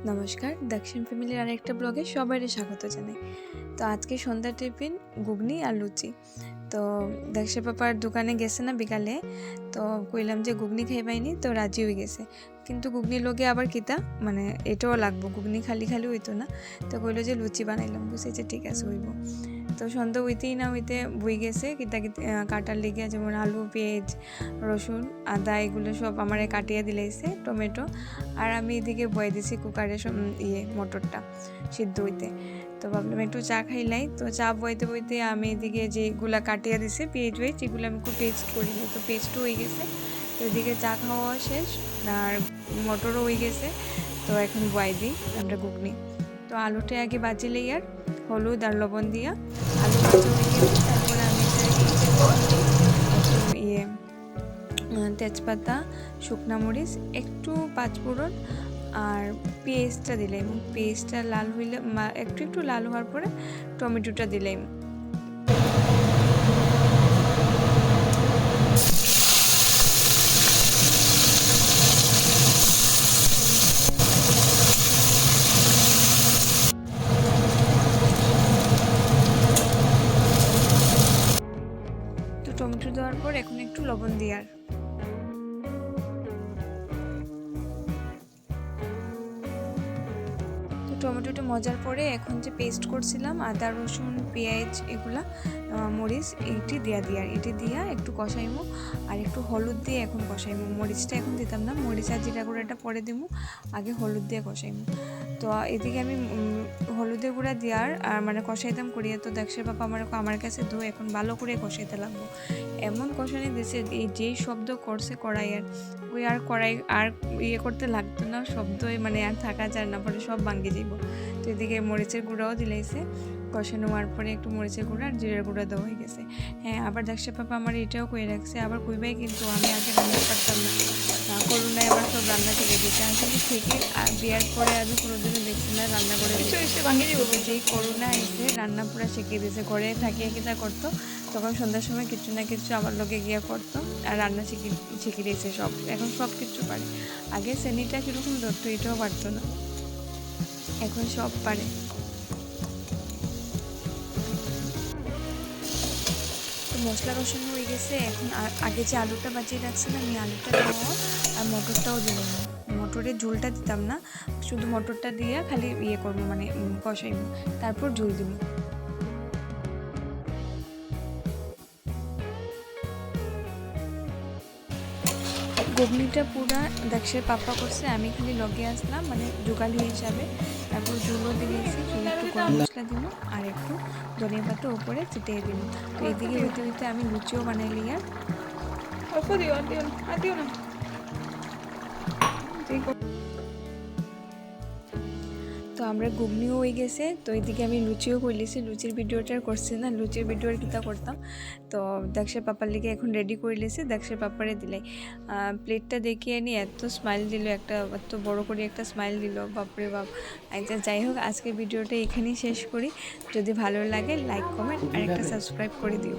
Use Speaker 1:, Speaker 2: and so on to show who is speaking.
Speaker 1: নমস্কার, দক্ষিণ ফ্যামিলির আরেকটা ব্লগে সবাইকে স্বাগত জানাই। তো আজকে সন্ধ্যা টিফিন ঘুগনি আর লুচি। তো দক্ষিণ পাপার দোকানে গেছে না বিকালে, তো কইলাম যে ঘুগনি খাইবাইনি, তো রাজি হয়ে গেছে। কিন্তু ঘুগনির লগে আবার কিতা মানে এটাও লাগবো, ঘুগনি খালি খালি হইতো না। তো কইলো যে লুচি বানাইলাম, বুঝছি যে ঠিক আছে হইব। তো সন্ধ্যা হইতেই না হইতে বই গেছে কিতা কাটার লেগে, যেমন আলু, পেঁয়াজ, রসুন, আদা এগুলো সব আমারে কাটিয়ে দিলাইছে, টমেটো। আর আমি এদিকে বয়ে দিছি কুকারে মটরটা সিদ্ধ হইতে। তো ভাবলাম একটু চা খাইলাই। তো চা বইতে বইতে আমি এদিকে যেগুলা কাটিয়ে দিছে পেঁয়াজ ওয়েজ, এগুলো আমি একটু পেস্ট করি, তো পেস্টও হয়ে গেছে। তো এদিকে চা খাওয়া শেষ আর মটরও হয়ে গেছে। তো এখন বয়ে দিই আমরা ঘুগনি। তো আলুটা আগে বাজিলেই আর হলুদ আর লবণ দিয়া আলু ভাজা হয়ে গেছে। তারপরে আমি তেজপাতা, শুকনা মরিচ, একটু পাঁচফোড়ন আর পেস্টটা দিলাম। পেস্টটা লাল হইলে একটু একটু লাল হওয়ার পরে টমেটোটা দিলাম। তো টমেটো দেওয়ার পর এখন একটু লবণ দিয়ার টমেটোটা মজার পরে এখন যে পেস্ট করছিলাম আদা, রসুন, পেঁয়াজ, এগুলা মরিচ এটি এটি দিয়া একটু কষাইমো আর একটু হলুদ দিয়ে এখন কষাইমো। মরিচটা এখন দিতাম না, মরিচ আর জিরা গুঁড়াটা পরে দিমু, আগে হলুদ দিয়ে কষাইমো। তো এদিকে আমি হলুদের গুঁড়া দেওয়ার আর মানে কষাইতাম করিয়া। তো দেখছে বাবা আমার কাছে ধুয়ে এখন ভালো করে কষাইতে লাগবো। এমন কষানি দিছে এই যেই শব্দ করছে কড়াইয়ের, ওই আর কড়াই আর করতে লাগতো না, শব্দই মানে আর থাকা যায় না, পরে সব ভাঙ্গি যাইব। তো এদিকে মরিচের গুঁড়াও দিলাইছে, কষানো হওয়ার পরে একটু মরিচের গুঁড়া আর জিরের গুঁড়া দেওয়া হয়ে গেছে। হ্যাঁ, আবার দেখছে পাপা আমার এটাও কয়ে রাখছে, আবার কইবাই কিন্তু আমি আগে রান্না পারতাম না, করোনায় আবার সব রান্না শিখে দিচ্ছে। আসলে থেকে বিয়ার পরে আমি কোনোদিনও দেখছি না রান্না করে যেই করোনা এসে রান্না পুরো শিখিয়ে দিয়েছে। ঘরে থাকিয়ে কিনা করতো, তখন সন্ধ্যার সময় কিছু না কিছু আমার লোকে গিয়া করতো আর রান্না শিখিয়ে দিয়েছে সব, এখন সব কিছু পারে। আগে শ্রেণীটা কীরকম ধরতো এটাও পারতো না, এখন সব পারে। তো মশলা কষানো হয়ে গেছে, এখন আগে যে আলুটা বাজিয়ে রাখছিলাম আমি আলুটা দেওয়া আর মটরটাও দিলাম। মটরের ঝোলটা দিতাম না, শুধু মটরটা দিয়ে খালি করবো মানে কষাইবো, তারপর ঝোল দিব। ঘুগনিটা পুরা দেখছে পাপা করছে, আমি খালি লগে আসলাম মানে জোগালি হিসাবে। তারপর ঝোলও দিয়েছি, ঝোলে একটু গরম মশলা দিব আর একটু ধনিয়া পাতা উপরে ছিটিয়ে দিব। তো এদিকে হইতে হইতে আমি লুচিও বানাইলি আর অল্প দিও আর দিও না। তো আমরা ঘুগনিও হয়ে গেছে। তো এদিকে আমি লুচিও করলিছি, লুচির ভিডিওটা করছি না, লুচির ভিডিওর কিতা করতাম। তো দেখছে পাপার লিগে এখন রেডি করে লিছি, দেখছে পাপারে দিলাই। প্লেটটা দেখিয়ে নি এত স্মাইল দিল, একটা এত বড় করে একটা স্মাইল দিল, বাপরে বাপ। আচ্ছা যাই হোক, আজকের ভিডিওটা এখানেই শেষ করি। যদি ভালো লাগে লাইক, কমেন্ট আর একটা সাবস্ক্রাইব করে দিও।